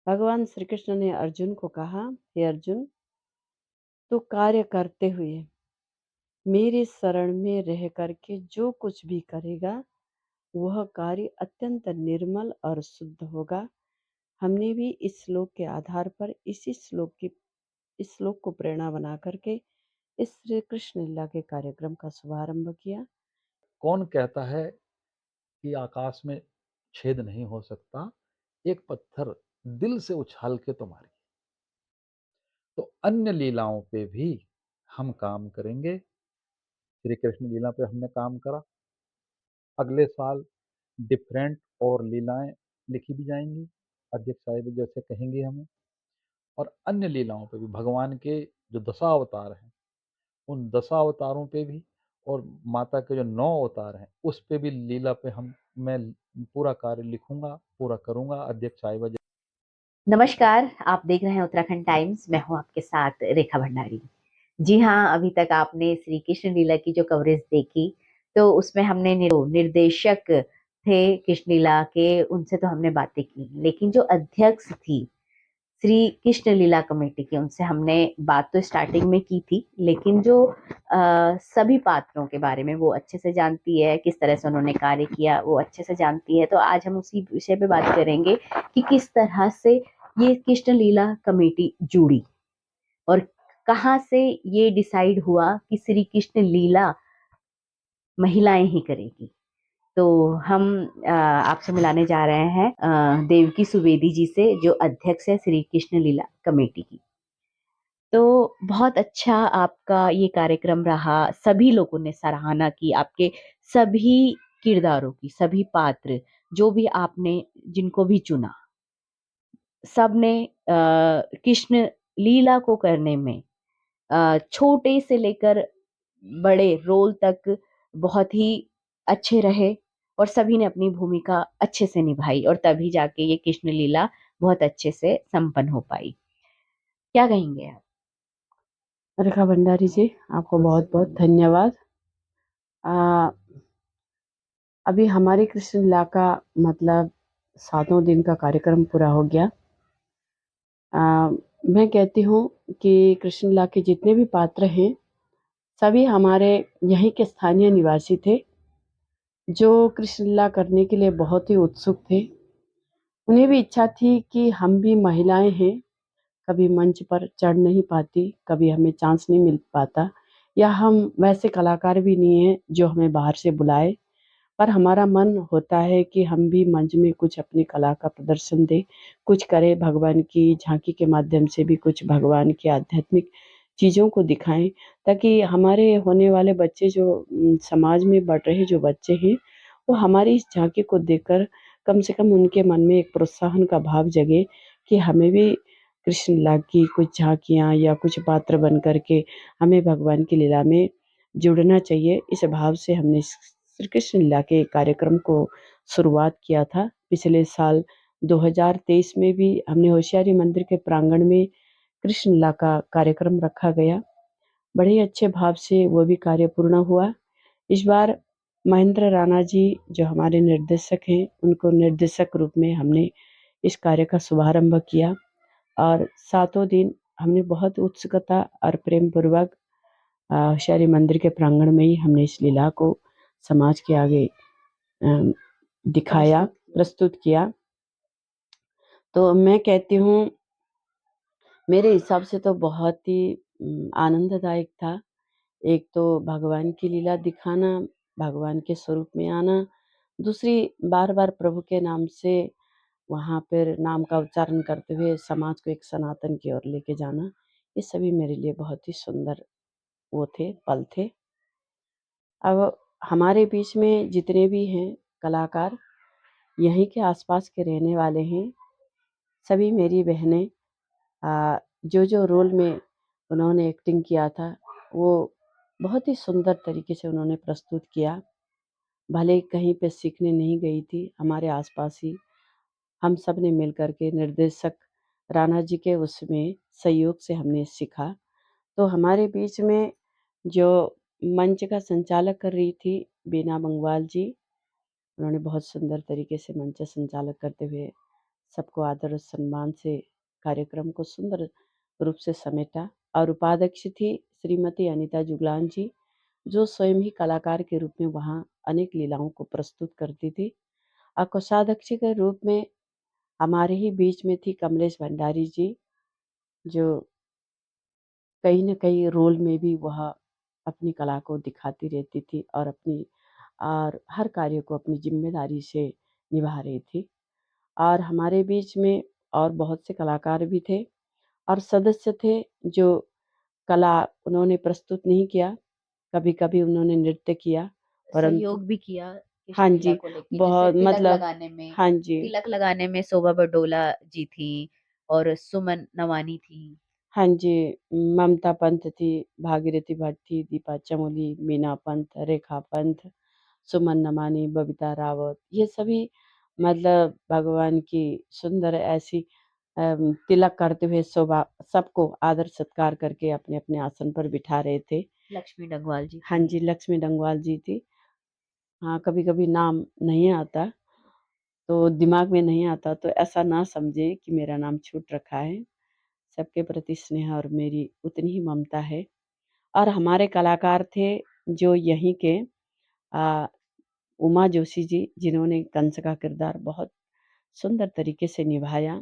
भगवान श्री कृष्ण ने अर्जुन को कहा, हे अर्जुन, तू कार्य करते हुए मेरे शरण में रह करके जो कुछ भी करेगा वह कार्य अत्यंत निर्मल और शुद्ध होगा। हमने भी इस श्लोक के आधार पर इस श्लोक को प्रेरणा बना करके इस श्री कृष्ण लीला के कार्यक्रम का शुभारंभ किया। कौन कहता है कि आकाश में छेद नहीं हो सकता? एक पत्थर दिल से उछाल के तो मारिए। तो अन्य लीलाओं पे भी हम काम करेंगे। श्री कृष्ण लीला पे हमने काम करा, अगले साल डिफरेंट और लीलाएं लिखी भी जाएंगी, अध्यक्ष साहिब जैसे कहेंगे हमें। और अन्य लीलाओं पे भी भगवान के जो दशावतार हैं उन दशावतारों पे भी, और माता के जो 9 अवतार हैं उस पे भी लीला पे मैं पूरा कार्य लिखूंगा, पूरा करूंगा। अध्यक्ष साहिबा नमस्कार, आप देख रहे हैं उत्तराखंड टाइम्स। मैं हूं आपके साथ रेखा भंडारी। जी हाँ, अभी तक आपने श्री कृष्ण लीला की जो कवरेज देखी, तो उसमें हमने निर्देशक थे कृष्ण लीला के, उनसे तो हमने बातें की, लेकिन जो अध्यक्ष थी श्री कृष्ण लीला कमेटी की, उनसे हमने बात तो स्टार्टिंग में की थी, लेकिन जो सभी पात्रों के बारे में वो अच्छे से जानती है, किस तरह से उन्होंने कार्य किया वो अच्छे से जानती है। तो आज हम उसी विषय पे बात करेंगे कि किस तरह से ये कृष्ण लीला कमेटी जुड़ी और कहाँ से ये डिसाइड हुआ कि श्री कृष्ण लीला महिलाएं ही करेगी। तो हम आपसे मिलाने जा रहे हैं देवकी सुवेदी जी से, जो अध्यक्ष है श्री कृष्ण लीला कमेटी की। तो बहुत अच्छा आपका ये कार्यक्रम रहा, सभी लोगों ने सराहना की आपके सभी किरदारों की, सभी पात्र जो भी आपने जिनको भी चुना, सब ने कृष्ण लीला को करने में छोटे से लेकर बड़े रोल तक बहुत ही अच्छे रहे और सभी ने अपनी भूमिका अच्छे से निभाई, और तभी जाके ये कृष्ण लीला बहुत अच्छे से संपन्न हो पाई। क्या कहेंगे आप? रेखा भंडारी जी, आपको बहुत बहुत धन्यवाद। आ, अभी हमारी कृष्ण लीला का मतलब 7 दिन का कार्यक्रम पूरा हो गया। मैं कहती हूँ कि कृष्ण लीला के जितने भी पात्र हैं सभी हमारे यहीं के स्थानीय निवासी थे, जो कृष्ण लीला करने के लिए बहुत ही उत्सुक थे। उन्हें भी इच्छा थी कि हम भी महिलाएं हैं, कभी मंच पर चढ़ नहीं पाती, कभी हमें चांस नहीं मिल पाता, या हम वैसे कलाकार भी नहीं हैं जो हमें बाहर से बुलाए, पर हमारा मन होता है कि हम भी मंच में कुछ अपनी कला का प्रदर्शन दें, कुछ करें, भगवान की झांकी के माध्यम से भी कुछ भगवान की आध्यात्मिक चीज़ों को दिखाएं, ताकि हमारे होने वाले बच्चे जो समाज में बढ़ रहे जो बच्चे हैं वो हमारी इस झांकी को देखकर कम से कम उनके मन में एक प्रोत्साहन का भाव जगे कि हमें भी कृष्ण लीला की कुछ झांकियाँ या कुछ पात्र बन करके हमें भगवान की लीला में जुड़ना चाहिए। इस भाव से हमने श्री कृष्ण लीला के कार्यक्रम को शुरुआत किया था। पिछले साल 2023 में भी हमने होशियारी मंदिर के प्रांगण में कृष्ण लीला का कार्यक्रम रखा गया। बड़े ही अच्छे भाव से वो भी कार्य पूर्ण हुआ। इस बार महेंद्र राणा जी जो हमारे निर्देशक हैं, उनको निर्देशक रूप में हमने इस कार्य का शुभारंभ किया, और 7 दिन हमने बहुत उत्सुकता और प्रेम पूर्वक शहरी मंदिर के प्रांगण में ही हमने इस लीला को समाज के आगे दिखाया, प्रस्तुत किया। तो मैं कहती हूँ मेरे हिसाब से तो बहुत ही आनंददायक था। एक तो भगवान की लीला दिखाना, भगवान के स्वरूप में आना, दूसरी बार बार प्रभु के नाम से वहाँ पर नाम का उच्चारण करते हुए समाज को एक सनातन की ओर लेके जाना, ये सभी मेरे लिए बहुत ही सुंदर वो थे, पल थे। अब हमारे बीच में जितने भी हैं कलाकार, यहीं के आसपास के रहने वाले हैं, सभी मेरी बहनें, जो जो रोल में उन्होंने एक्टिंग किया था वो बहुत ही सुंदर तरीके से उन्होंने प्रस्तुत किया। भले कहीं पे सीखने नहीं गई थी, हमारे आसपास ही हम सब ने मिल कर के निर्देशक राणा जी के उसमें सहयोग से हमने सीखा। तो हमारे बीच में जो मंच का संचालक कर रही थी बीना बंगवाल जी, उन्होंने बहुत सुंदर तरीके से मंच संचालक करते हुए सबको आदर और सम्मान से कार्यक्रम को सुंदर रूप से समेटा। और उपाध्यक्ष थी श्रीमती अनीता जुगलान जी, जो स्वयं ही कलाकार के रूप में वहाँ अनेक लीलाओं को प्रस्तुत करती थी। और कोषाध्यक्ष के रूप में हमारे ही बीच में थी कमलेश भंडारी जी, जो कहीं न कहीं रोल में भी वह अपनी कला को दिखाती रहती थी और हर कार्य को अपनी ज़िम्मेदारी से निभा रही थी। और हमारे बीच में और बहुत से कलाकार भी थे और सदस्य थे जो कला उन्होंने प्रस्तुत नहीं किया, कभी-कभी उन्होंने नृत्य किया, परंतु सहयोग भी किया हाँ कृष्ण लीला जी, को लेके, जैसे बहुत मतलब हाँ जी। तिलक लगाने में शोभा बडोला जी थी और सुमन नवानी थी। हाँ जी, ममता पंत थी, भागीरथी भट्ट थी, दीपा चमोली, मीना पंत, रेखा पंत, सुमन नमानी, बबीता रावत, ये सभी मतलब भगवान की सुंदर ऐसी तिलक करते हुए शोभा सबको आदर सत्कार करके अपने-अपने आसन पर बिठा रहे थे। लक्ष्मी डंगवाल जी हाँ थी। जी, लक्ष्मी डंगवाल जी थी। हाँ, कभी-कभी नाम नहीं आता, तो दिमाग में नहीं आता, तो ऐसा ना समझें कि मेरा नाम छूट रखा है। सबके प्रति स्नेह और मेरी उतनी ही ममता है। और हमारे कलाकार थे जो यहीं के अ, उमा जोशी जी, जिन्होंने कंस का किरदार बहुत सुंदर तरीके से निभाया।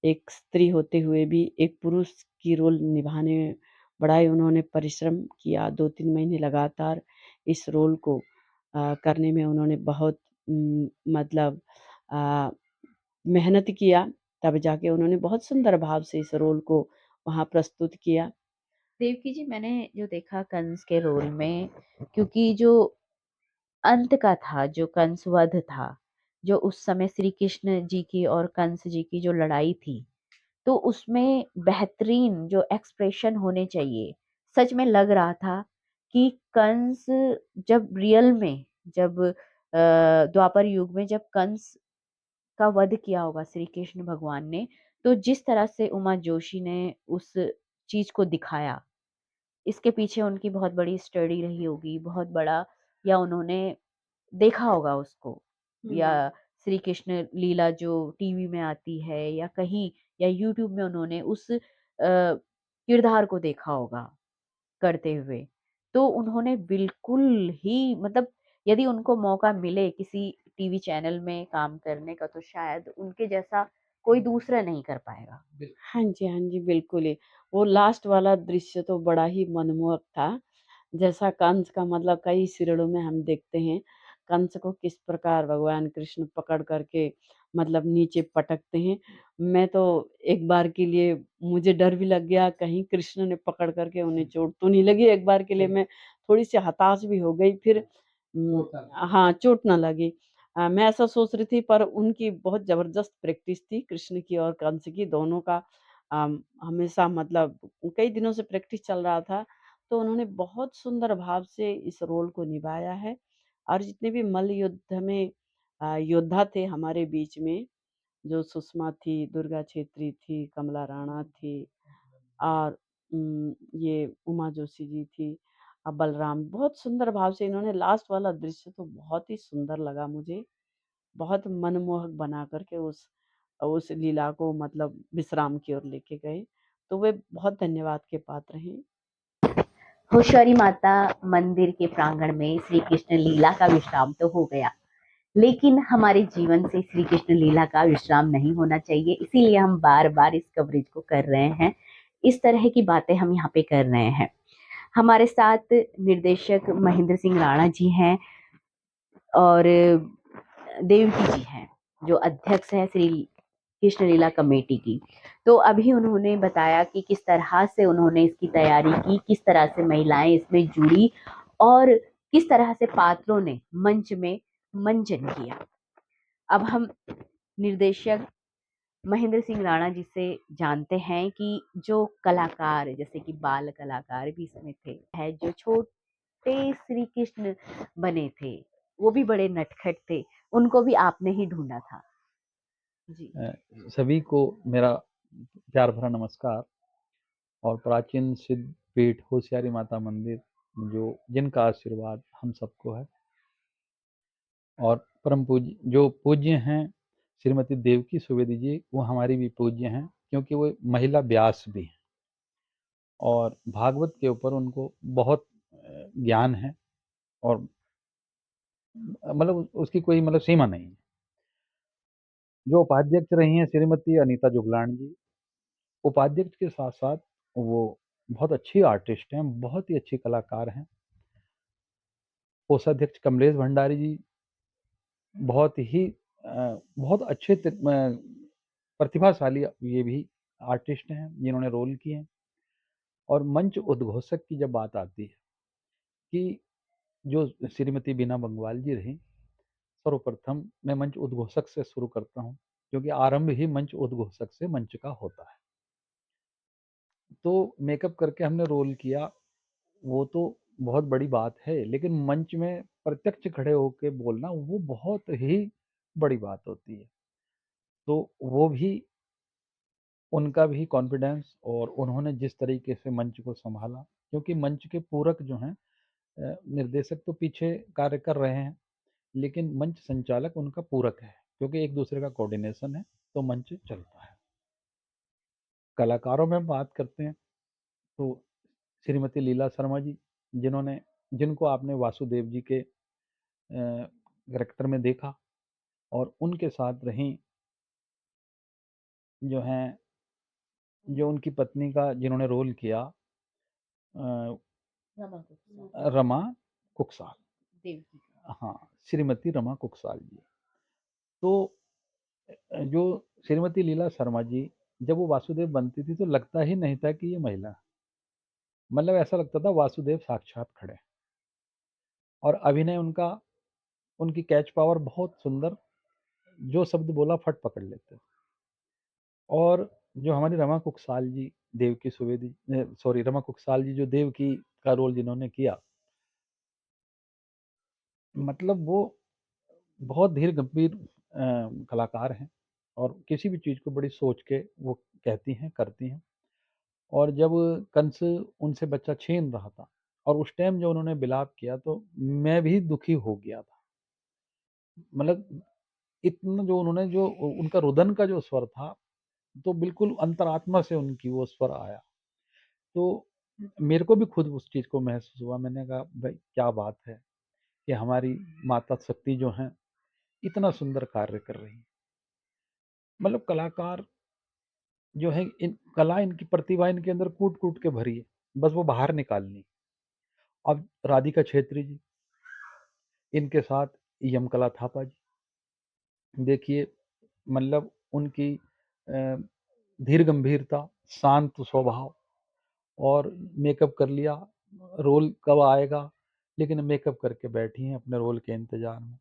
एक स्त्री होते हुए भी एक पुरुष की रोल निभाने में बड़ा ही उन्होंने परिश्रम किया। 2-3 महीने लगातार इस रोल को करने में उन्होंने बहुत मतलब अ, मेहनत किया, तब जाके उन्होंने बहुत सुंदर भाव से इस रोल को वहाँ प्रस्तुत किया। देवकी जी, मैंने जो देखा कंस के रोल में, क्योंकि जो अंत का था, जो कंस वध था, जो उस समय श्री कृष्ण जी की और कंस जी की जो लड़ाई थी, तो उसमें बेहतरीन जो एक्सप्रेशन होने चाहिए, सच में लग रहा था कि कंस जब रियल में, जब द्वापर युग में जब कंस का वध किया होगा श्री कृष्ण भगवान ने, तो जिस तरह से उमा जोशी ने उस चीज को दिखाया, इसके पीछे उनकी बहुत बड़ी स्टडी रही होगी, बहुत बड़ा, या उन्होंने देखा होगा उसको, या हुँ। श्री कृष्ण लीला जो टीवी में आती है या कहीं, या यूट्यूब में उन्होंने उस किरदार को देखा होगा करते हुए। तो उन्होंने बिल्कुल ही मतलब, यदि उनको मौका मिले किसी टीवी चैनल में काम करने का, तो शायद उनके जैसा कोई दूसरा नहीं कर पाएगा। हाँ जी, हाँ जी, बिल्कुल ही। वो लास्ट वाला दृश्य तो बड़ा ही मनमोहक था। जैसा कंस का मतलब कई सीरियलों में हम देखते हैं, कंस को किस प्रकार भगवान कृष्ण पकड़ कर के मतलब नीचे पटकते हैं। मैं तो एक बार के लिए मुझे डर भी लग गया, कहीं कृष्ण ने पकड़ कर के उन्हें चोट तो नहीं लगी। एक बार के लिए मैं थोड़ी-सी हताश भी हो गई, फिर हाँ, चोट ना लगी। मैं ऐसा सोच रही थी, पर उनकी बहुत ज़बरदस्त प्रैक्टिस थी कृष्ण की और कंस की, दोनों का हमेशा मतलब कई दिनों से प्रैक्टिस चल रहा था, तो उन्होंने बहुत सुंदर भाव से इस रोल को निभाया है। और जितने भी मल्ल युद्ध में योद्धा थे हमारे बीच में, जो सुषमा थी, दुर्गा छेत्री थी, कमला राणा थी और ये उमा जोशी जी थी, बलराम, बहुत सुंदर भाव से इन्होंने लास्ट वाला दृश्य तो बहुत ही सुंदर लगा मुझे। बहुत मनमोहक बना कर के उस लीला को मतलब विश्राम की ओर लेके गए। तो वे बहुत धन्यवाद के पात्र हैं। होशियारी माता मंदिर के प्रांगण में श्री कृष्ण लीला का विश्राम तो हो गया, लेकिन हमारे जीवन से श्री कृष्ण लीला का विश्राम नहीं होना चाहिए, इसीलिए हम बार बार इस कवरेज को कर रहे हैं। इस तरह की बातें हम यहाँ पे कर रहे हैं। हमारे साथ निर्देशक महेंद्र सिंह राणा जी हैं और देवकी जी हैं, जो अध्यक्ष है श्री कृष्ण लीला कमेटी की। तो अभी उन्होंने बताया कि किस तरह से उन्होंने इसकी तैयारी की, किस तरह से महिलाएं इसमें जुड़ी और किस तरह से पात्रों ने मंच में मंचन किया। अब हम निर्देशक महेंद्र सिंह राणा जी से जानते हैं कि जो कलाकार, जैसे कि बाल कलाकार भी इसमें थे, है जो छोटे श्री कृष्ण बने थे, वो भी बड़े नटखट थे, उनको भी आपने ही ढूंढा था। जी। सभी को मेरा प्यार भरा नमस्कार। और प्राचीन सिद्ध पीठ होशियारी माता मंदिर, जो जिनका आशीर्वाद हम सबको है, और परम पूज्य जो पूज्य हैं श्रीमती देवकी सुवेदी जी वो हमारी भी पूज्य हैं, क्योंकि वो महिला व्यास भी हैं और भागवत के ऊपर उनको बहुत ज्ञान है और मतलब उसकी कोई मतलब सीमा नहीं है। जो उपाध्यक्ष रही हैं श्रीमती अनीता जुगलान जी, उपाध्यक्ष के साथ-साथ वो बहुत अच्छी आर्टिस्ट हैं, बहुत ही अच्छी कलाकार हैं। कोषाध्यक्ष कमलेश भंडारी जी बहुत ही बहुत अच्छे प्रतिभाशाली ये भी आर्टिस्ट हैं, जिन्होंने रोल किए हैं। और मंच उद्घोषक की जब बात आती है कि जो श्रीमती बीना बंगवाल जी रहीं, सर्वप्रथम मैं मंच उद्घोषक से शुरू करता हूँ, क्योंकि आरंभ ही मंच उद्घोषक से मंच का होता है। तो मेकअप करके हमने रोल किया, वो तो बहुत बड़ी बात है, लेकिन मंच में प्रत्यक्ष खड़े होके बोलना वो बहुत ही बड़ी बात होती है। तो वो भी उनका भी कॉन्फिडेंस और उन्होंने जिस तरीके से मंच को सँभाला, क्योंकि मंच के पूरक जो हैं निर्देशक तो पीछे कार्य कर रहे हैं, लेकिन मंच संचालक उनका पूरक है, क्योंकि एक दूसरे का कोऑर्डिनेशन है, तो मंच चलता है। कलाकारों में बात करते हैं तो श्रीमती लीला शर्मा जी, जिनको आपने वासुदेव जी के कैरेक्टर में देखा और उनके साथ रहीं, जो हैं जो उनकी पत्नी का जिन्होंने रोल किया अ, रमा कुकसाल, देवकी हाँ, श्रीमती रमा कुकसाल जी। तो जो श्रीमती लीला शर्मा जी, जब वो वासुदेव बनती थी तो लगता ही नहीं था कि ये महिला है। मतलब ऐसा लगता था वासुदेव साक्षात खड़े हैं। और अभिनय उनका, उनकी कैच पावर बहुत सुंदर, जो शब्द बोला फट पकड़ लेते। और जो हमारी रमा कुकसाल जी, देवकी सुवेदी सॉरी रमा कुकसाल जी जो देवकी का रोल जिन्होंने किया, मतलब वो बहुत धीर गंभीर कलाकार हैं और किसी भी चीज़ को बड़ी सोच के वो कहती हैं, करती हैं। और जब कंस उनसे बच्चा छीन रहा था और उस टाइम जो उन्होंने विलाप किया, तो मैं भी दुखी हो गया था। मतलब इतना जो उन्होंने जो उनका रुदन का जो स्वर था, तो बिल्कुल अंतरात्मा से उनकी वो स्वर आया। तो मेरे को भी खुद उस चीज़ को महसूस हुआ। मैंने कहा भाई क्या बात है कि हमारी माता शक्ति जो हैं, इतना सुंदर कार्य कर रही हैं। मतलब कलाकार जो है, इन कला इनकी प्रतिभा इनके अंदर कूट-कूट के भरी है, बस वो बाहर निकालनी। अब राधिका छेत्री जी, इनके साथ यमकला थापा जी, देखिए मतलब उनकी अ, धीर गंभीरता, शांत स्वभाव और मेकअप कर लिया, रोल कब आएगा, लेकिन मेकअप करके बैठी हैं अपने रोल के इंतज़ार में,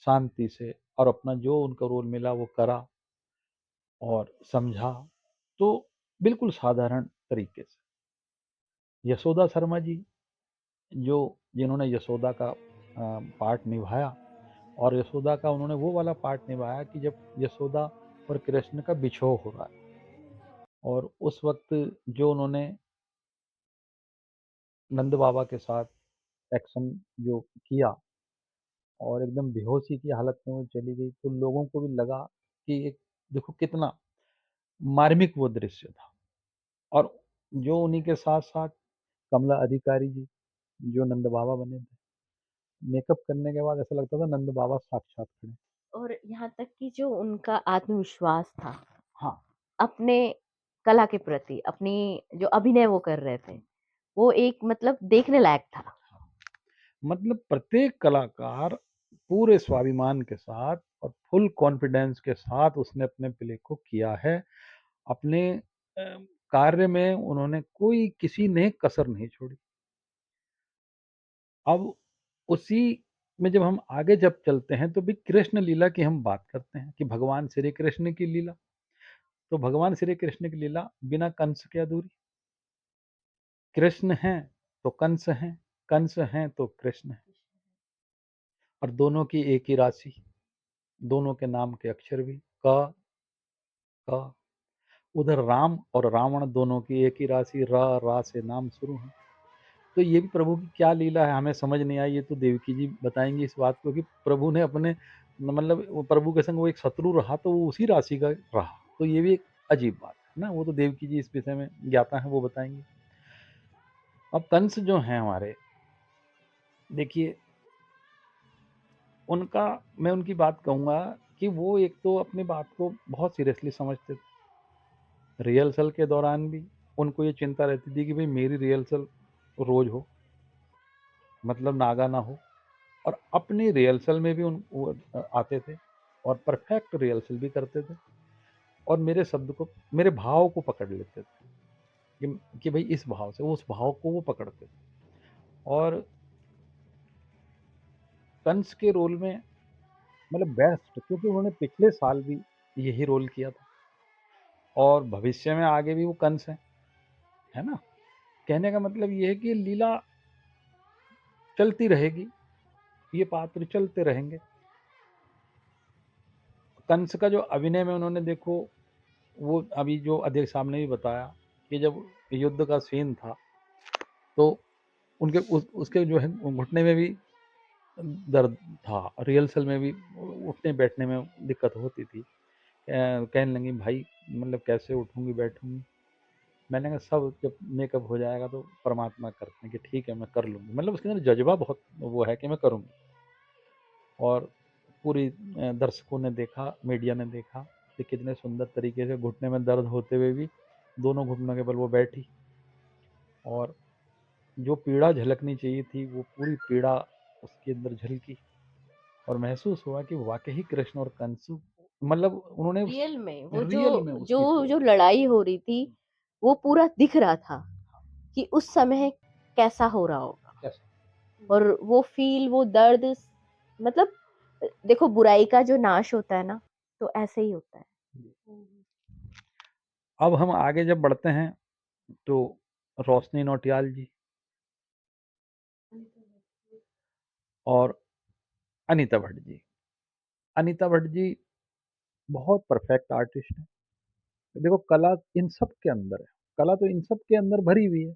शांति से, और अपना जो उनको रोल मिला वो करा और समझा, तो बिल्कुल साधारण तरीके से। यशोदा शर्मा जी, जिन्होंने यशोदा का पार्ट निभाया, और यशोदा का उन्होंने वो वाला पार्ट निभाया कि जब यशोदा और कृष्ण का बिछोह हो रहा है, और उस वक़्त जो उन्होंने नंद बाबा के साथ एक्शन जो किया और एकदम बेहोशी की हालत में वो चली गई, तो लोगों को भी लगा कि एक देखो कितना मार्मिक वो दृश्य था। और जो उन्हीं के साथ-साथ कमला अधिकारी जी, जो नंद बाबा बने थे, मेकअप करने के बाद ऐसा लगता था नंद बाबा साक्षात खड़े। और यहाँ तक कि जो उनका आत्मविश्वास था हाँ, अपने कला के प्रति, अपनी जो अभिनय वो कर रहे थे, वो एक मतलब देखने लायक था। मतलब प्रत्येक कलाकार पूरे स्वाभिमान के साथ और फुल कॉन्फिडेंस के साथ उसने अपने प्ले को किया है। अपने कार्य में उन्होंने कोई किसी ने कसर नहीं छोड़ी। अब उसी में जब हम आगे जब चलते हैं, तो भी कृष्ण लीला की हम बात करते हैं कि भगवान श्री कृष्ण की लीला। तो भगवान श्री कृष्ण की लीला बिना कंस के अधूरी। कृष्ण हैं तो कंस हैं तो कृष्ण हैं, और दोनों की एक ही राशि, दोनों के नाम के अक्षर भी क क। उधर राम और रावण दोनों की एक ही राशि रा से नाम शुरू है। तो ये भी प्रभु की क्या लीला है, हमें समझ नहीं आई। ये तो देवकी जी बताएंगी इस बात को कि प्रभु ने अपने मतलब वो प्रभु के संग वो एक शत्रु रहा तो वो उसी राशि का रहा, तो ये भी एक अजीब बात है ना। वो तो देवकी जी इस विषय में ज्ञाता हैं, वो बताएंगे। अब कंस जो हैं हमारे, देखिए उनका, मैं उनकी बात कहूँगा कि वो एक तो अपनी बात को बहुत सीरियसली समझते थे। रिहर्सल के दौरान भी उनको ये चिंता रहती थी कि भाई मेरी रिहर्सल रोज हो, मतलब नागा ना हो। और अपनी रिहर्सल में भी वो आते थे और परफेक्ट रिहर्सल भी करते थे, और मेरे शब्द को, मेरे भाव को पकड़ लेते थे कि भाई इस भाव से, उस भाव को वो पकड़ते थे। और कंस के रोल में मतलब बेस्ट, क्योंकि उन्होंने पिछले साल भी यही रोल किया था और भविष्य में आगे भी वो कंस है ना। कहने का मतलब ये है कि लीला चलती रहेगी, ये पात्र चलते रहेंगे। कंस का जो अभिनय में उन्होंने देखो, वो अभी जो अध्यक्ष साहब ने भी बताया कि जब युद्ध का सीन था तो उनके उसके जो है घुटने में भी दर्द था, रिहर्सल में भी उठने बैठने में दिक्कत होती थी। कहने लगी भाई मतलब कैसे उठूंगी बैठूंगी। मैंने कहा सब जब मेकअप हो जाएगा तो परमात्मा करते हैं कि ठीक है मैं कर लूँगी, मतलब उसके अंदर जज्बा बहुत वो है कि मैं करूँगी। और पूरी दर्शकों ने देखा, मीडिया ने देखा कि कितने सुंदर तरीके से घुटने में दर्द होते हुए भी दोनों घुटनों के बल वो बैठी, और जो पीड़ा झलकनी चाहिए थी वो पूरी पीड़ा उसके अंदर झलकी, और महसूस हुआ कि वाकई कृष्ण और कंस मतलब उन्होंने रियल में वो रियल में उस चीज को जो लड़ाई हो रही थी वो पूरा दिख रहा था कि उस समय कैसा हो रहा होगा, कैसा। और वो फील, वो दर्द, मतलब देखो बुराई का जो नाश होता है ना, तो ऐसे ही होता है। अब हम आगे जब बढ़ते हैं तो रोशनी नौटियाल जी और अनीता भट्ट जी। अनीता भट्ट जी बहुत परफेक्ट आर्टिस्ट है। देखो कला इन सब के अंदर है, कला तो इन सब के अंदर भरी हुई है।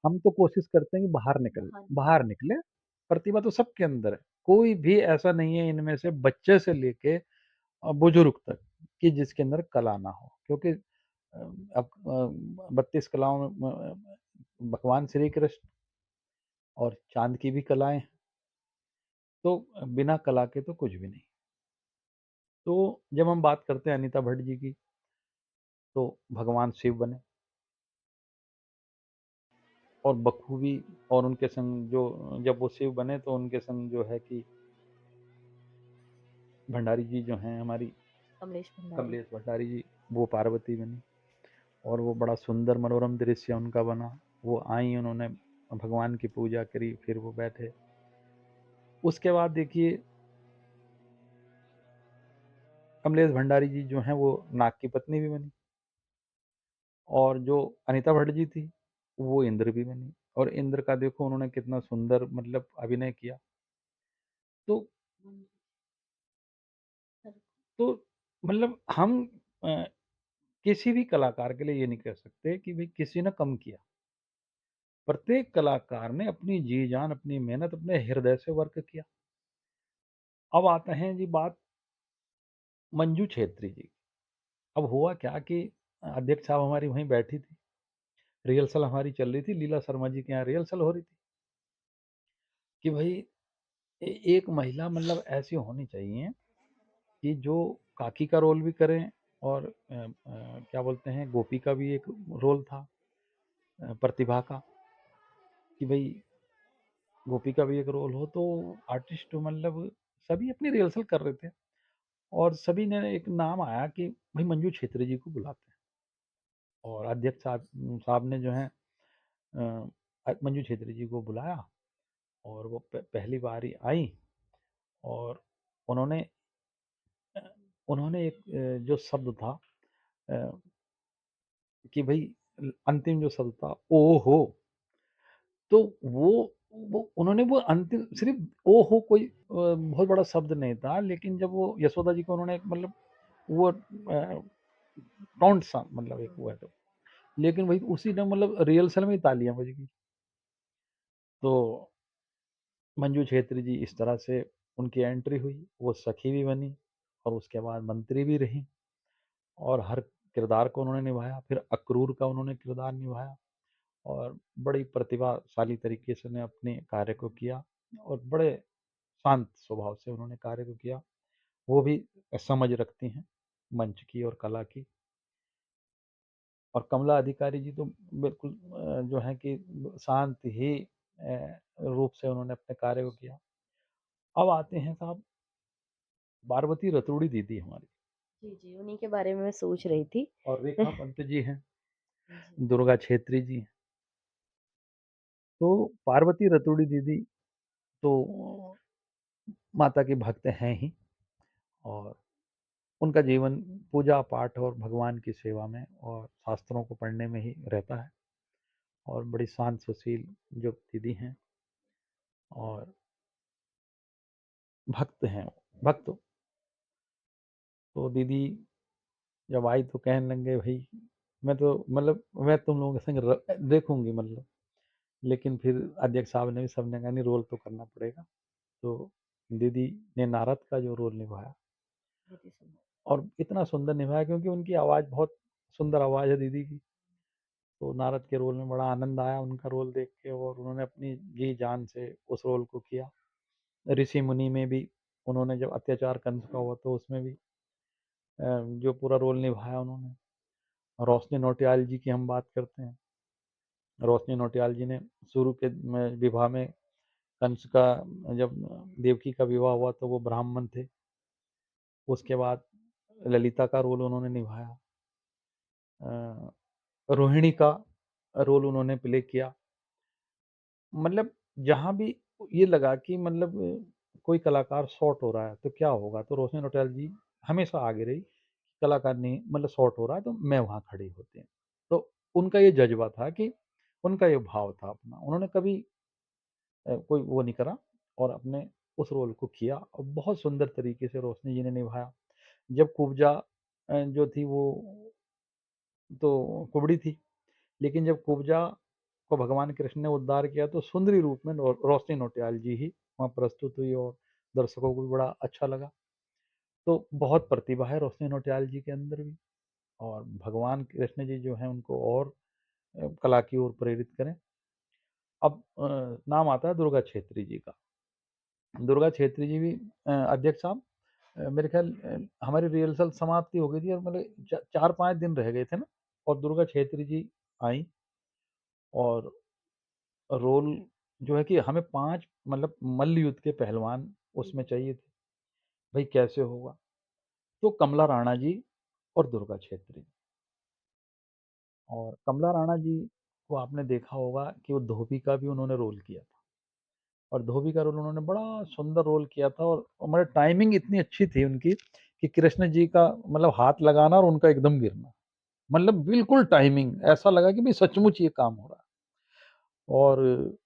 हम तो कोशिश करते हैं कि बाहर निकले। प्रतिभा तो सबके अंदर है, कोई भी ऐसा नहीं है इनमें से, बच्चे से लेके बुजुर्ग तक, कि जिसके अंदर कला ना हो। क्योंकि अब 32 कलाओं में भगवान श्री कृष्ण और चांद की भी कलाएं, तो बिना कला के तो कुछ भी नहीं। तो जब हम बात करते हैं अनीता भट्ट जी की, तो भगवान शिव बने और बखूबी, और उनके संग जो, जब वो शिव बने तो उनके संग जो है कि भंडारी जी जो हैं हमारी, कमलेश भंडारी जी, वो पार्वती बनी, और वो बड़ा सुंदर मनोरम दृश्य उनका बना। वो आई, उन्होंने भगवान की पूजा करी, फिर वो बैठे। उसके बाद देखिए कमलेश भंडारी जी जो हैं वो नाग की पत्नी भी बनी, और जो अनीता भट्ट जी थी वो इंद्र भी बनी। और इंद्र का देखो उन्होंने कितना सुंदर मतलब अभिनय किया। तो तो मतलब हम किसी भी कलाकार के लिए ये नहीं कह सकते कि भाई किसी ने कम किया। प्रत्येक कलाकार ने अपनी जी जान, अपनी मेहनत, अपने हृदय से वर्क किया। अब आते हैं जी बात मंजू छेत्री जी। अब हुआ क्या कि अध्यक्ष साहब हमारी वहीं बैठी थी, रिहर्सल हमारी चल रही थी, लीला शर्मा जी के यहाँ रिहर्सल हो रही थी कि भाई एक महिला मतलब ऐसी होनी चाहिए कि जो काकी का रोल भी करें, और क्या बोलते हैं गोपी का भी एक रोल था, प्रतिभा का, कि भाई गोपी का भी एक रोल हो। तो आर्टिस्ट मतलब सभी अपनी रिहर्सल कर रहे थे, और सभी ने एक नाम आया कि भाई मंजू छेत्री जी को बुलाते हैं। और अध्यक्ष साहब साहब ने जो है मंजू छेत्री जी को बुलाया, और वो पहली बार ही आई, और उन्होंने उन्होंने एक जो शब्द था कि भाई अंतिम जो शब्द था ओ हो, तो वो उन्होंने वो अंतिम सिर्फ ओ हो, कोई बहुत बड़ा शब्द नहीं था, लेकिन जब वो यशोदा जी को उन्होंने मतलब वो टोंट सा मतलब एक वो है, तो लेकिन वही उसी ने मतलब रिहर्सल में ही तालियां बज गई। तो मंजू छेत्री जी इस तरह से उनकी एंट्री हुई, वो सखी भी बनी और उसके बाद मंत्री भी रहीं और हर किरदार को उन्होंने निभाया। फिर अक्रूर का उन्होंने किरदार निभाया और बड़ी प्रतिभाशाली तरीके से उन्हें अपने कार्य को किया और बड़े शांत स्वभाव से उन्होंने कार्य को किया। वो भी समझ रखती हैं मंच की और कला की। और कमला अधिकारी जी तो बिल्कुल जो है कि शांत ही रूप से उन्होंने अपने कार्य को किया। अब आते हैं साहब पार्वती रतूड़ी दीदी हमारी, जी, जी, उन्हीं के बारे में मैं सोच रही थी। और रेखा पंत जी हैं, जी। दुर्गा छेत्री जी हैं। तो पार्वती रतूड़ी दीदी तो माता की भक्त हैं ही, और उनका जीवन पूजा पाठ और भगवान की सेवा में और शास्त्रों को पढ़ने में ही रहता है, और बड़ी शांत सुशील जो दीदी हैं और भक्त हैं भक्त। तो दीदी जब आई तो कहने लगे, भाई मैं तो मतलब मैं तुम लोगों के संग देखूंगी मतलब, लेकिन फिर अध्यक्ष साहब ने भी सबने कहा नहीं, रोल तो करना पड़ेगा। तो दीदी ने नारद का जो रोल निभाया, बहुत ही सुंदर। और इतना सुंदर निभाया क्योंकि उनकी आवाज़ बहुत सुंदर आवाज़ है दीदी की। तो नारद के रोल में बड़ा आनंद आया उनका रोल देख के, और उन्होंने अपनी जी जान से उस रोल को किया। ऋषि मुनि में भी उन्होंने जब अत्याचार कंस का हुआ तो उसमें भी जो पूरा रोल निभाया उन्होंने। रोशनी नौटियाल जी की हम बात करते हैं, रोशनी नौटियाल जी ने शुरू के विवाह में कंस का, जब देवकी का विवाह हुआ तो वो ब्राह्मण थे। उसके बाद ललिता का रोल उन्होंने निभाया, रोहिणी का रोल उन्होंने प्ले किया। मतलब जहाँ भी ये लगा कि मतलब कोई कलाकार शॉर्ट हो रहा है तो क्या होगा, तो रोशनी नौटियाल जी हमेशा आगे रही। कलाकार नहीं मतलब शॉर्ट हो रहा है तो मैं वहाँ खड़ी होती हूँ। तो उनका ये जज्बा था कि उनका ये भाव था अपना, उन्होंने कभी कोई वो नहीं करा और अपने उस रोल को किया, और बहुत सुंदर तरीके से रोशनी जी ने निभाया। जब कुब्जा जो थी वो तो कुबड़ी थी, लेकिन जब कुब्जा को भगवान कृष्ण ने उद्धार किया तो सुंदरी रूप में रोशनी नौटियाल जी ही वहाँ प्रस्तुत हुई, और दर्शकों को भी बड़ा अच्छा लगा। तो बहुत प्रतिभा है रोशनी नौटियाल जी के अंदर भी, और भगवान कृष्ण जी जो हैं उनको और कला की ओर प्रेरित करें। अब नाम आता है दुर्गा छेत्री जी का। दुर्गा छेत्री जी भी अध्यक्ष साहब मेरे ख्याल हमारी रिहर्सल समाप्ति हो गई थी और मतलब 4-5 दिन रह गए थे ना, और दुर्गा छेत्री जी आई, और रोल जो है कि हमें 5 मतलब मल्ल युद्ध के पहलवान उसमें चाहिए थे। भाई कैसे होगा? तो कमला राणा जी और दुर्गा छेत्री। और कमला राणा जी को आपने देखा होगा कि वो धोबी का भी उन्होंने रोल किया था, और धोबी का रोल उन्होंने बड़ा सुंदर रोल किया था, और मतलब टाइमिंग इतनी अच्छी थी उनकी कि कृष्ण जी का मतलब हाथ लगाना और उनका एकदम गिरना, मतलब बिल्कुल टाइमिंग, ऐसा लगा कि भाई सचमुच ये काम हो रहा है। और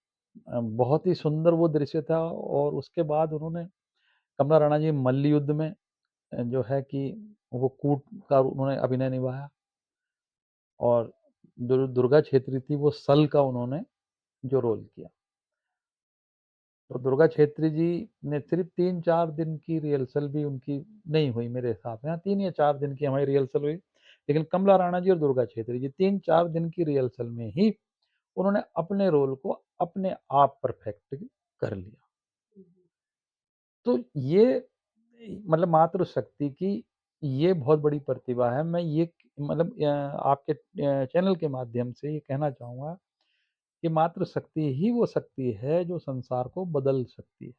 बहुत ही सुंदर वो दृश्य था। और उसके बाद उन्होंने कमला राणा जी मल्ल युद्ध में जो है कि वो कूट का उन्होंने अभिनय निभाया, और दुर्गा छेत्री थी वो सल का उन्होंने जो रोल किया। तो दुर्गा छेत्री जी ने सिर्फ 3-4 दिन की रिहर्सल भी उनकी नहीं हुई मेरे हिसाब से, हाँ 3 या 4 दिन की हमारी रिहर्सल हुई, लेकिन कमला राणा जी और दुर्गा छेत्री जी 3-4 दिन की रिहर्सल में ही उन्होंने अपने रोल को अपने आप परफेक्ट कर लिया। तो ये मतलब मातृशक्ति की ये बहुत बड़ी प्रतिभा है। मैं ये मतलब आपके चैनल के माध्यम से ये कहना चाहूँगा कि मातृशक्ति ही वो शक्ति है जो संसार को बदल सकती है,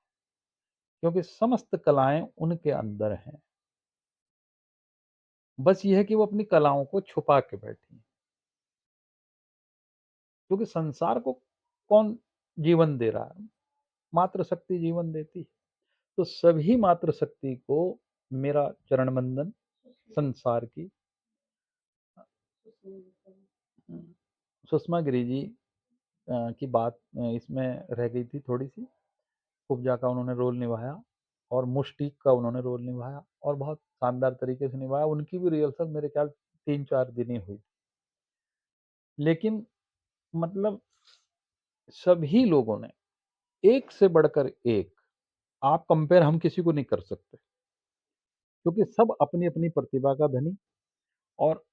क्योंकि समस्त कलाएं उनके अंदर हैं। बस ये है कि वो अपनी कलाओं को छुपा के बैठी हैं, क्योंकि संसार को कौन जीवन दे रहा है? मातृशक्ति जीवन देती है। तो सभी मातृशक्ति को मेरा चरण वंदन। संसार की सुषमा गिरी जी की बात इसमें रह गई थी थोड़ी सी। कुब्जा का उन्होंने रोल निभाया और मुश्टिक का उन्होंने रोल निभाया, और बहुत शानदार तरीके से निभाया। उनकी भी रिहर्सल मेरे ख्याल 3-4 दिन ही हुई, लेकिन मतलब सभी लोगों ने एक से बढ़कर एक आप कंपेयर हम किसी को नहीं कर सकते, क्योंकि सब अपनी-अपनी प्रतिभा का धनी और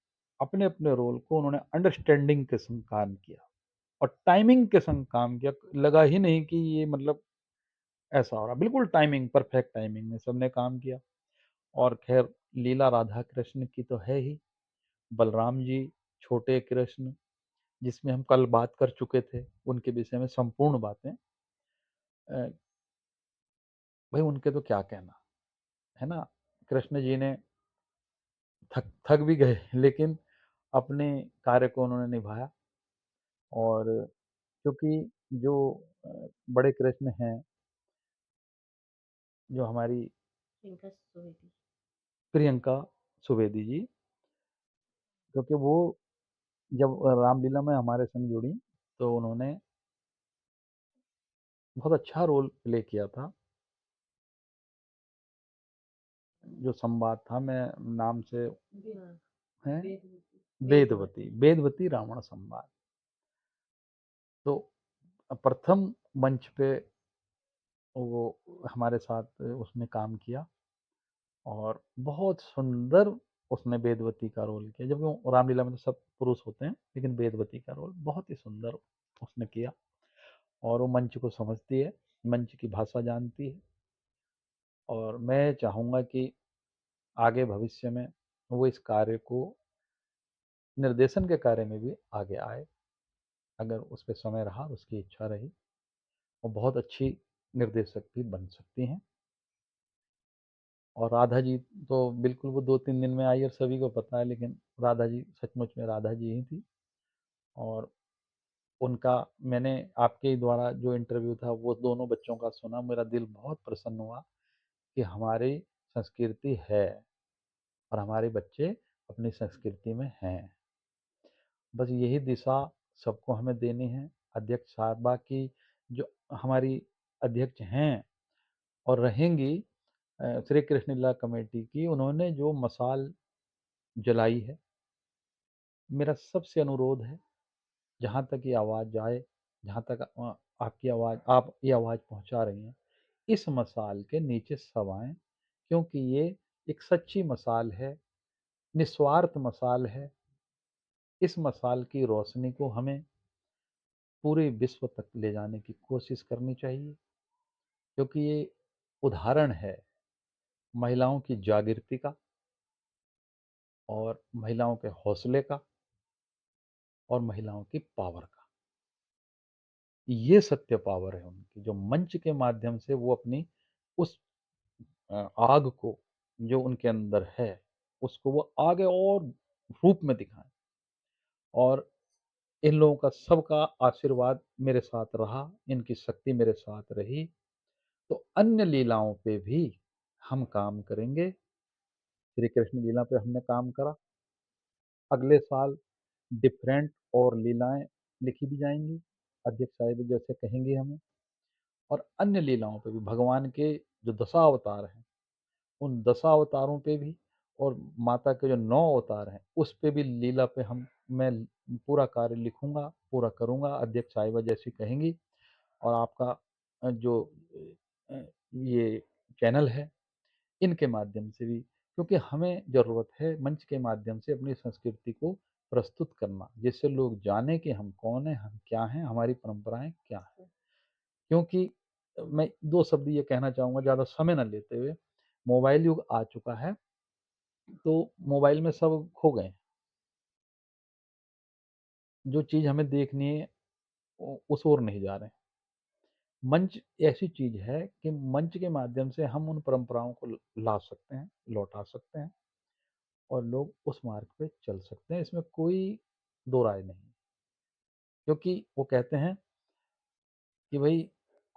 अपने-अपने रोल को उन्होंने अंडरस्टैंडिंग के संग काम किया और टाइमिंग के संग काम किया। लगा ही नहीं कि ये मतलब ऐसा हो रहा, बिल्कुल टाइमिंग, परफेक्ट टाइमिंग में सबने काम किया। और ख़ैर लीला राधा कृष्ण की तो है ही, बलराम जी, छोटे कृष्ण, जिसमें हम कल बात कर चुके थे, उनके विषय में संपूर्ण बातें। भई उनके तो क्या कहना, है ना? कृष्ण जी ने थक थक भी गए लेकिन अपने कार्य को उन्होंने निभाया। और क्योंकि जो बड़े कृष्ण हैं, जो हमारी प्रियंका सुवेदी। प्रियंका सुवेदी जी, क्योंकि वो जब रामलीला में हमारे संग जुड़ी, तो उन्होंने बहुत अच्छा रोल प्ले किया था। जो संवाद था, मैं नाम से हाँ, हैं वेदवती। वेदवती, वेदवती रावण संवाद। तो प्रथम मंच पे वो हमारे साथ उसने काम किया और बहुत सुंदर उसने वेदवती का रोल किया। जबकि वो रामलीला में तो सब पुरुष होते हैं, लेकिन वेदवती का रोल बहुत ही सुंदर उसने किया और वो मंच को समझती है, मंच की भाषा जानती है। और मैं चाहूँगा कि आगे भविष्य में वो इस कार्य को निर्देशन के कार्य में भी आगे आए, अगर उस पे समय रहा, उसकी इच्छा रही। वो बहुत अच्छी निर्देशक भी बन सकती हैं। और राधा जी तो बिल्कुल वो 2-3 दिन में आई और सभी को पता है, लेकिन राधा जी सचमुच में राधा जी ही थी। और उनका मैंने आपके ही द्वारा जो इंटरव्यू था वो दोनों बच्चों का सुना, मेरा दिल बहुत प्रसन्न हुआ कि हमारी संस्कृति है और हमारे बच्चे अपनी संस्कृति में हैं। बस यही दिशा सबको हमें देनी है। अध्यक्ष साहिबा की जो हमारी अध्यक्ष हैं और रहेंगी, श्री कृष्ण लीला कमेटी की, उन्होंने जो मशाल जलाई है, मेरा सबसे अनुरोध है, जहाँ तक ये आवाज़ जाए, जहाँ तक आपकी आवाज़, आप ये आवाज़ पहुँचा रही हैं, इस मशाल के नीचे सब आएँ, क्योंकि ये एक सच्ची मशाल है, निस्वार्थ मशाल है। इस मशाल की रोशनी को हमें पूरे विश्व तक ले जाने की कोशिश करनी चाहिए, क्योंकि ये उदाहरण है महिलाओं की जागृति का और महिलाओं के हौसले का और महिलाओं की पावर का। ये सत्य पावर है उनकी, जो मंच के माध्यम से वो अपनी उस आग को जो उनके अंदर है, उसको वो आगे और रूप में दिखाएँ। और इन लोगों का सबका आशीर्वाद मेरे साथ रहा, इनकी शक्ति मेरे साथ रही, तो अन्य लीलाओं पे भी हम काम करेंगे। श्री कृष्ण लीला पे हमने काम करा, अगले साल डिफरेंट और लीलाएँ लिखी भी जाएँगी, अध्यक्ष साहिब जैसे कहेंगी हमें। और अन्य लीलाओं पे भी भगवान के जो दशावतार हैं, उन दशावतारों पे भी और माता के जो 9 अवतार हैं, उस पे भी लीला पे मैं पूरा कार्य लिखूँगा, पूरा करूँगा, अध्यक्ष साहिबा जैसी कहेंगी। और आपका जो अ, ये चैनल है, इनके माध्यम से भी, क्योंकि हमें ज़रूरत है मंच के माध्यम से अपनी संस्कृति को प्रस्तुत करना, जिससे लोग जानें कि हम कौन हैं, हम क्या हैं, हमारी परंपराएँ क्या हैं। क्योंकि मैं 2 शब्द ये कहना चाहूँगा ज़्यादा समय ना लेते हुए, मोबाइल युग आ चुका है, तो मोबाइल में सब खो गए हैं। जो चीज़ हमें देखनी है, उस ओर नहीं जा रहे हैं। मंच ऐसी चीज़ है कि मंच के माध्यम से हम उन परंपराओं को ला सकते हैं, लौटा सकते हैं और लोग उस मार्ग पे चल सकते हैं, इसमें कोई दो राय नहीं। क्योंकि वो कहते हैं कि भई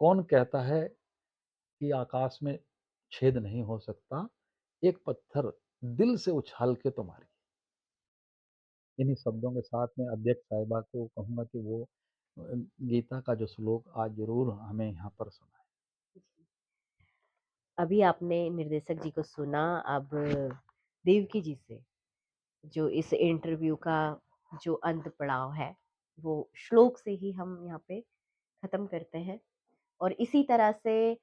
कौन कहता है कि आकाश में छेद नहीं हो सकता, एक पत्थर दिल से उछाल के तो मारिए। इन्हीं शब्दों के साथ मैं अध्यक्ष साहिबा को कहूँगा कि वो गीता का जो श्लोक आज ज़रूर हमें यहाँ पर सुनाएँ। अभी आपने निर्देशक जी को सुना, अब देवकी जी से जो इस इंटरव्यू का जो अंत पड़ाव है, वो श्लोक से ही हम यहाँ पे खत्म करते हैं। और इसी तरह से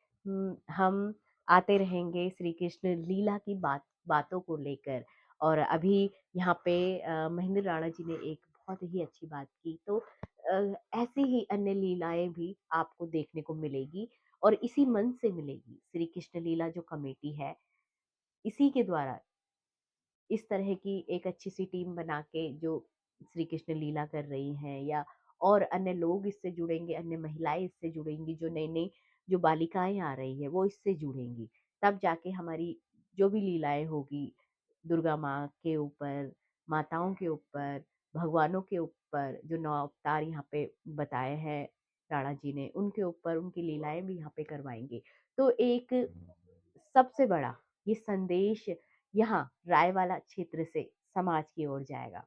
हम आते रहेंगे श्री कृष्ण लीला की बातों को लेकर। और अभी यहाँ पे महेंद्र राणा जी ने एक बहुत ही अच्छी बात की, तो ऐसी ही अन्य लीलाएं भी आपको देखने को मिलेगी और इसी मन से मिलेगी। श्री कृष्ण लीला जो कमेटी है, इसी के द्वारा इस तरह की एक अच्छी सी टीम बना के जो श्री कृष्ण लीला कर रही हैं, या और अन्य लोग इससे जुड़ेंगे, अन्य महिलाएं इससे जुड़ेंगी, जो नई नई जो बालिकाएं आ रही है वो इससे जुड़ेंगी, तब जाके हमारी जो भी लीलाएं होगी दुर्गा माँ के ऊपर, माताओं के ऊपर, भगवानों के ऊपर, जो नौ अवतार यहाँ पे बताए हैं राणा जी ने, उनके ऊपर उनकी लीलाएं भी यहाँ पे करवाएंगे। तो एक सबसे बड़ा ये संदेश यहाँ रायवाला क्षेत्र से समाज की ओर जाएगा।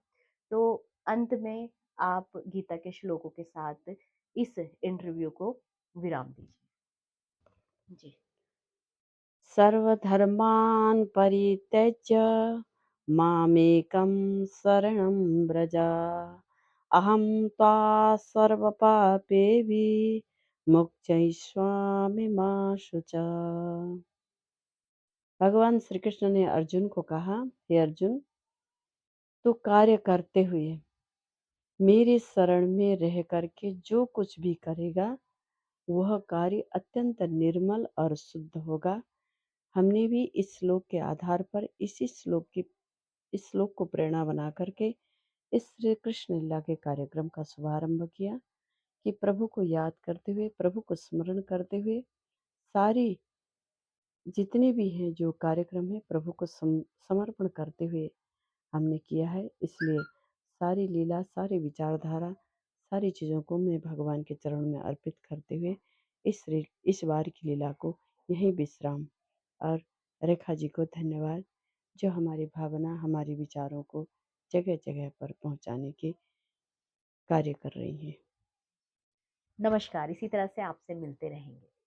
तो अंत में आप गीता के श्लोकों के साथ इस इंटरव्यू को विराम दीजिए। जी। सर्वधर्मान् परित्यज्य मामेकं शरणं व्रज अहं त्वा सर्वपापेभिः मोक्षयिष्यामि मा शुचा। भगवान श्री कृष्ण ने अर्जुन को कहा, हे अर्जुन, तू कार्य करते हुए मेरे शरण में रह करके जो कुछ भी करेगा वह कार्य अत्यंत निर्मल और शुद्ध होगा। हमने भी इस श्लोक के आधार पर इस श्लोक को प्रेरणा बना करके इस श्री कृष्ण लीला के कार्यक्रम का शुभारंभ किया कि प्रभु को याद करते हुए, प्रभु को स्मरण करते हुए सारी जितने भी हैं जो कार्यक्रम है प्रभु को समर्पण करते हुए हमने किया है। इसलिए सारी लीला, सारी विचारधारा, सारी चीज़ों को मैं भगवान के चरण में अर्पित करते हुए इस बार की लीला को यहीं विश्राम। और रेखा जी को धन्यवाद जो हमारी भावना, हमारे विचारों को जगह जगह पर पहुंचाने के कार्य कर रही हैं। नमस्कार, इसी तरह से आपसे मिलते रहेंगे।